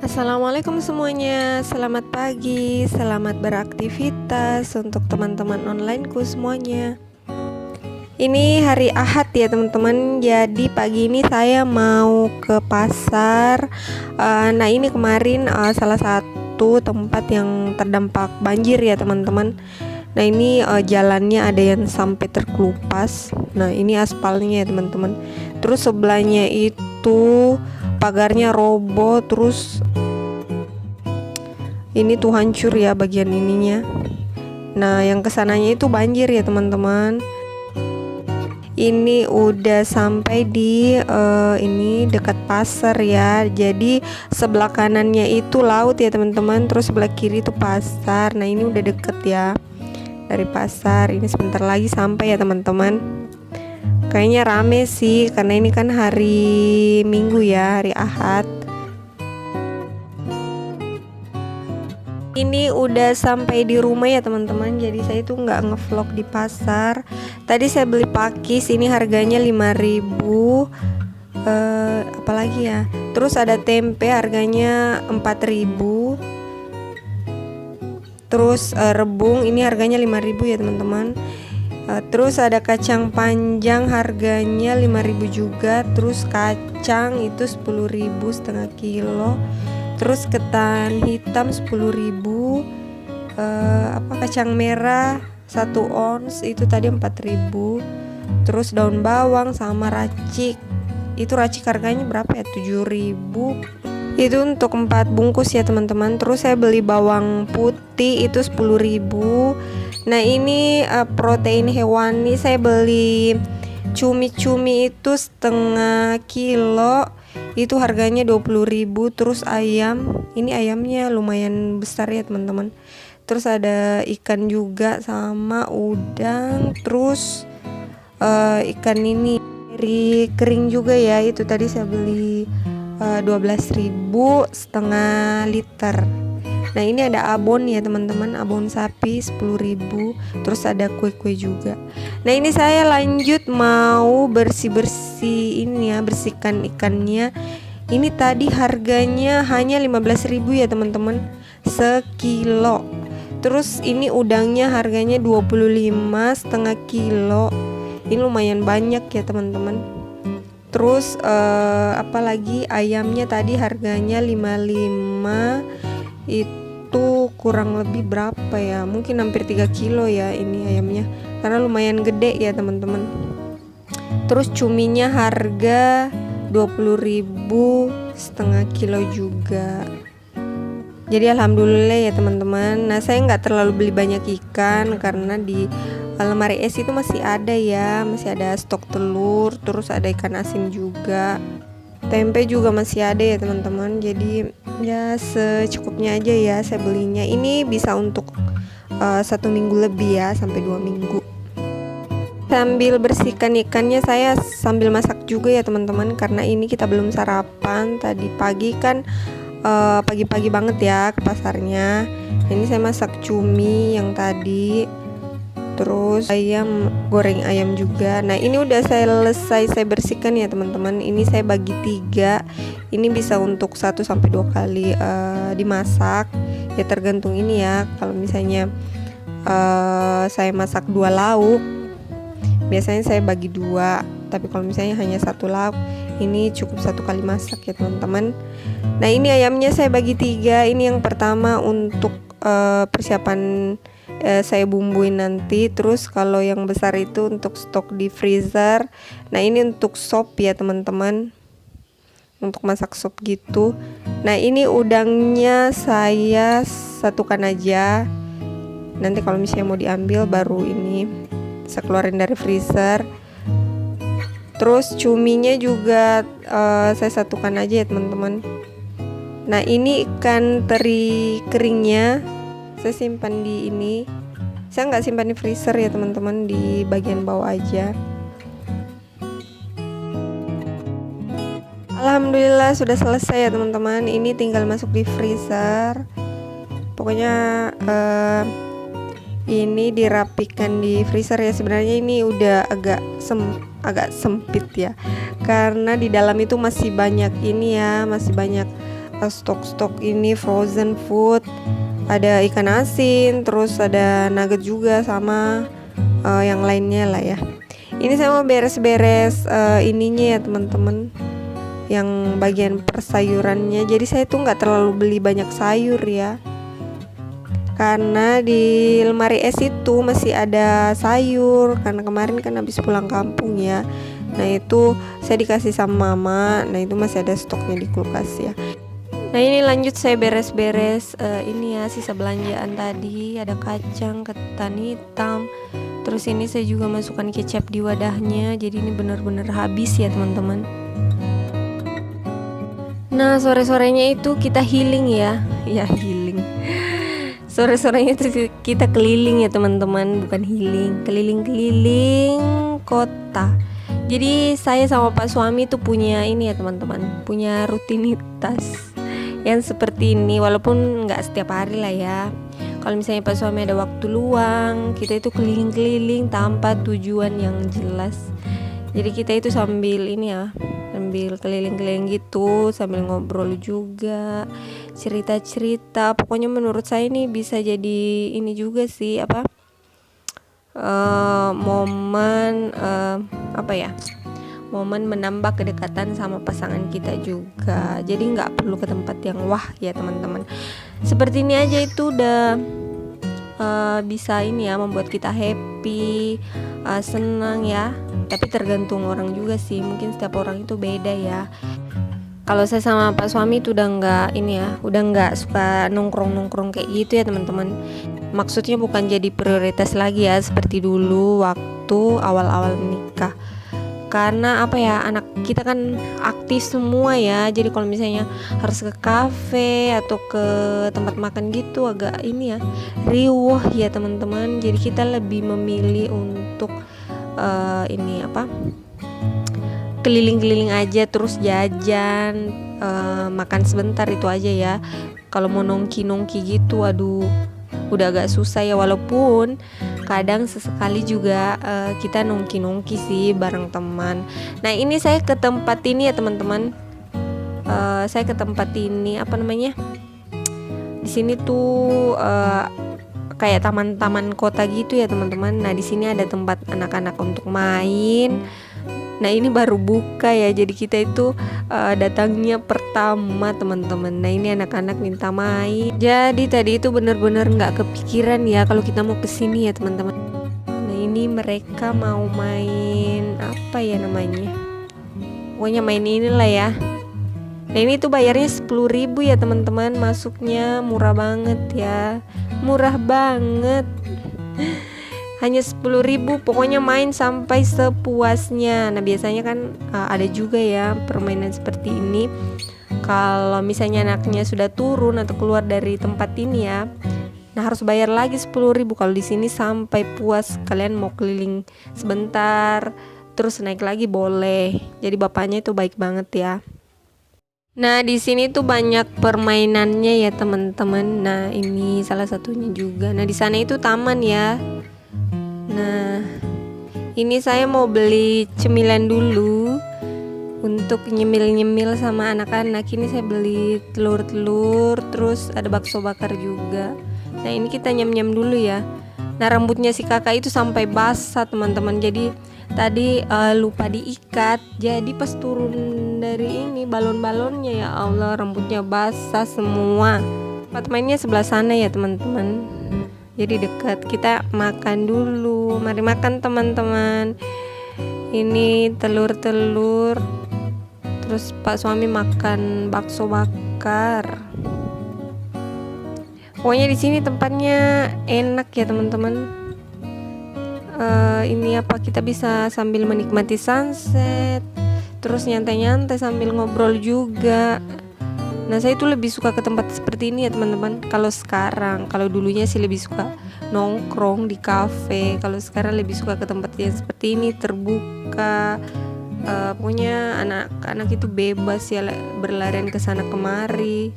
Assalamualaikum semuanya, selamat pagi, selamat beraktivitas untuk teman-teman onlineku semuanya. Ini hari Ahad ya teman-teman, jadi pagi ini saya mau ke pasar. Nah ini kemarin salah satu tempat yang terdampak banjir ya teman-teman. Nah ini jalannya ada yang sampai terkelupas. Nah ini aspalnya ya teman-teman. Terus sebelahnya itu pagarnya roboh, terus ini tuh hancur ya bagian ininya. Nah yang kesananya itu banjir ya teman-teman. Ini udah sampai di ini dekat pasar ya. Jadi sebelah kanannya itu laut ya teman-teman, terus sebelah kiri itu pasar. Nah ini udah deket ya dari pasar. Ini sebentar lagi sampai ya teman-teman. Kayaknya rame sih karena ini kan hari Minggu ya, hari Ahad. Ini udah sampai di rumah ya teman-teman. Jadi saya tuh nggak ngevlog di pasar. Tadi saya beli pakis, ini harganya 5.000. Apalagi ya. Terus ada tempe harganya 4.000. Terus rebung ini harganya 5.000 ya teman-teman. Terus ada kacang panjang harganya 5.000 juga. Terus kacang itu 10.000 setengah kilo. Terus ketan hitam 10.000. Kacang merah 1 ons itu tadi 4.000. Terus daun bawang sama racik. Itu racik harganya berapa ya? 7.000. Itu untuk 4 bungkus ya teman-teman. Terus saya beli bawang putih itu 10.000. Nah ini protein hewani saya beli cumi-cumi itu setengah kilo, itu harganya 20.000. Terus ayam, ini ayamnya lumayan besar ya teman-teman. Terus ada ikan juga sama udang. Terus ikan ini kering juga ya, itu tadi saya beli 12.000 setengah liter. Nah ini ada abon ya teman-teman, abon sapi 10.000. Terus ada kue-kue juga. Nah ini saya lanjut mau bersih-bersih ini ya, bersihkan ikannya. Ini tadi harganya hanya 15.000 ya teman-teman, sekilo. Terus ini udangnya harganya 25 setengah kilo. Ini lumayan banyak ya teman-teman. Terus apalagi ayamnya tadi harganya 55. Itu kurang lebih berapa ya, mungkin hampir 3 kilo ya ini ayamnya, karena lumayan gede ya teman-teman. Terus cuminya harga 20.000 setengah kilo juga. Jadi alhamdulillah ya teman-teman. Nah saya nggak terlalu beli banyak ikan karena di lemari es itu masih ada ya, masih ada stok telur. Terus ada ikan asin juga, tempe juga masih ada ya teman-teman. Jadi ya secukupnya aja ya saya belinya. Ini bisa untuk 1 minggu lebih ya, sampai 2 minggu. Sambil bersihkan ikannya saya sambil masak juga ya teman-teman, karena ini kita belum sarapan. Tadi pagi kan pagi-pagi banget ya ke pasarnya. Ini saya masak cumi yang tadi, terus ayam, goreng ayam juga. Nah ini udah selesai saya bersihkan ya teman-teman. Ini saya bagi 3. Ini bisa untuk 1 sampai 2 kali dimasak ya, tergantung ini ya. Kalau misalnya saya masak 2 lauk, biasanya saya bagi 2. Tapi kalau misalnya hanya 1 lauk, ini cukup 1 kali masak ya teman-teman. Nah ini ayamnya saya bagi 3. Ini yang pertama untuk persiapan saya bumbuin nanti. Terus kalau yang besar itu untuk stok di freezer. Nah ini untuk sop ya teman-teman, untuk masak sop gitu. Nah ini udangnya saya satukan aja, nanti kalau misalnya mau diambil baru ini saya keluarin dari freezer. Terus cuminya juga saya satukan aja ya teman-teman. Nah ini ikan teri keringnya saya simpan di ini. Saya nggak simpan di freezer ya teman-teman, di bagian bawah aja. Alhamdulillah sudah selesai ya teman-teman. Ini tinggal masuk di freezer. Pokoknya ini dirapikan di freezer ya. Sebenarnya ini udah agak sempit ya, karena di dalam itu masih banyak ini ya, masih banyak stok-stok ini frozen food. Ada ikan asin, terus ada nugget juga sama yang lainnya lah ya. Ini saya mau beres-beres ininya ya teman-teman, yang bagian persayurannya. Jadi saya tuh nggak terlalu beli banyak sayur ya, karena di lemari es itu masih ada sayur, karena kemarin kan habis pulang kampung ya. Nah itu saya dikasih sama mama, nah itu masih ada stoknya di kulkas ya. Nah ini lanjut saya beres-beres ini ya, sisa belanjaan tadi. Ada kacang, ketan hitam, terus ini saya juga masukkan kecap di wadahnya. Jadi ini benar-benar habis ya teman-teman. Nah sore-sorenya itu kita healing ya, healing. Sore-sorenya itu kita keliling ya teman-teman, bukan healing, keliling-keliling kota. Jadi saya sama Pak suami tuh punya ini ya teman-teman, punya rutinitas yang seperti ini, walaupun nggak setiap hari lah ya. Kalau misalnya Pak suami ada waktu luang, kita itu keliling-keliling tanpa tujuan yang jelas. Jadi kita itu sambil ini ya, sambil keliling-keliling gitu, sambil ngobrol juga, cerita-cerita. Pokoknya menurut saya ini bisa jadi ini juga sih momen momen menambah kedekatan sama pasangan kita juga. Jadi nggak perlu ke tempat yang wah ya teman-teman. Seperti ini aja itu udah bisa ini ya, membuat kita happy, senang ya. Tapi tergantung orang juga sih, mungkin setiap orang itu beda ya. Kalau saya sama Pak suami itu udah nggak suka nongkrong kayak gitu ya teman-teman. Maksudnya bukan jadi prioritas lagi ya seperti dulu waktu awal-awal menikah. Karena anak kita kan aktif semua ya. Jadi kalau misalnya harus ke kafe atau ke tempat makan gitu agak ini ya, riuh ya teman-teman. Jadi kita lebih memilih untuk keliling-keliling aja, terus jajan, makan sebentar itu aja ya. Kalau mau nongki gitu, aduh udah agak susah ya. Walaupun kadang sesekali juga kita nongki sih bareng teman. Nah ini saya ke tempat ini ya teman-teman. Saya ke tempat ini di sini tuh kayak taman-taman kota gitu ya teman-teman. Nah di sini ada tempat anak-anak untuk main. Nah ini baru buka ya, jadi kita itu datangnya pertama teman-teman. Nah ini anak-anak minta main. Jadi tadi itu benar-benar nggak kepikiran ya kalau kita mau kesini ya teman-teman. Nah ini mereka mau main apa ya namanya? Pokoknya main inilah ya. Nah ini tuh bayarnya 10.000 ya teman-teman, masuknya murah banget ya, murah banget. Hanya 10.000, pokoknya main sampai sepuasnya. Nah biasanya kan ada juga ya permainan seperti ini. Kalau misalnya anaknya sudah turun atau keluar dari tempat ini ya, nah harus bayar lagi 10.000. Kalau di sini sampai puas, kalian mau keliling sebentar terus naik lagi boleh. Jadi bapaknya itu baik banget ya. Nah di sini tuh banyak permainannya ya teman-teman. Nah ini salah satunya juga. Nah di sana itu taman ya. Nah ini saya mau beli cemilan dulu untuk nyemil-nyemil sama anak-anak. Ini saya beli telur-telur, terus ada bakso bakar juga. Nah ini kita nyam-nyam dulu ya. Nah rambutnya si kakak itu sampai basah teman-teman. Jadi tadi lupa diikat. Jadi pas turun dari ini balon-balonnya, ya Allah rambutnya basah semua. Tempat mainnya sebelah sana ya teman-teman. Jadi dekat. Kita makan dulu. Mari makan teman-teman. Ini telur-telur. Terus Pak suami makan bakso bakar. Pokoknya di sini tempatnya enak ya teman-teman. Ini kita bisa sambil menikmati sunset, terus nyantai-nyantai sambil ngobrol juga. Nah saya itu lebih suka ke tempat seperti ini ya teman-teman. Kalau sekarang, kalau dulunya sih lebih suka nongkrong di kafe. Kalau sekarang lebih suka ke tempat yang seperti ini, terbuka. Pokoknya anak-anak itu bebas ya berlarian ke sana kemari.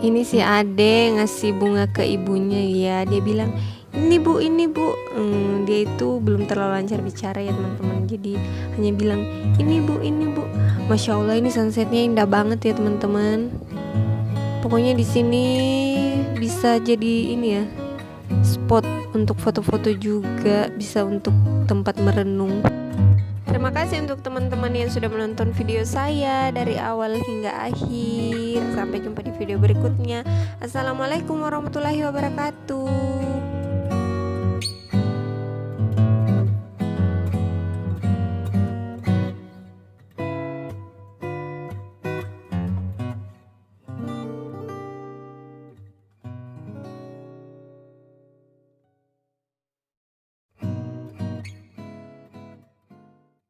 Ini si Ade ngasih bunga ke ibunya ya. Dia bilang, ini bu. Dia itu belum terlalu lancar bicara ya teman-teman. Jadi hanya bilang, ini bu. Masya Allah, ini sunsetnya indah banget ya teman-teman. Pokoknya di sini bisa jadi ini ya, spot untuk foto-foto juga, bisa untuk tempat merenung. Terima kasih untuk teman-teman yang sudah menonton video saya dari awal hingga akhir. Sampai jumpa di video berikutnya. Assalamualaikum warahmatullahi wabarakatuh.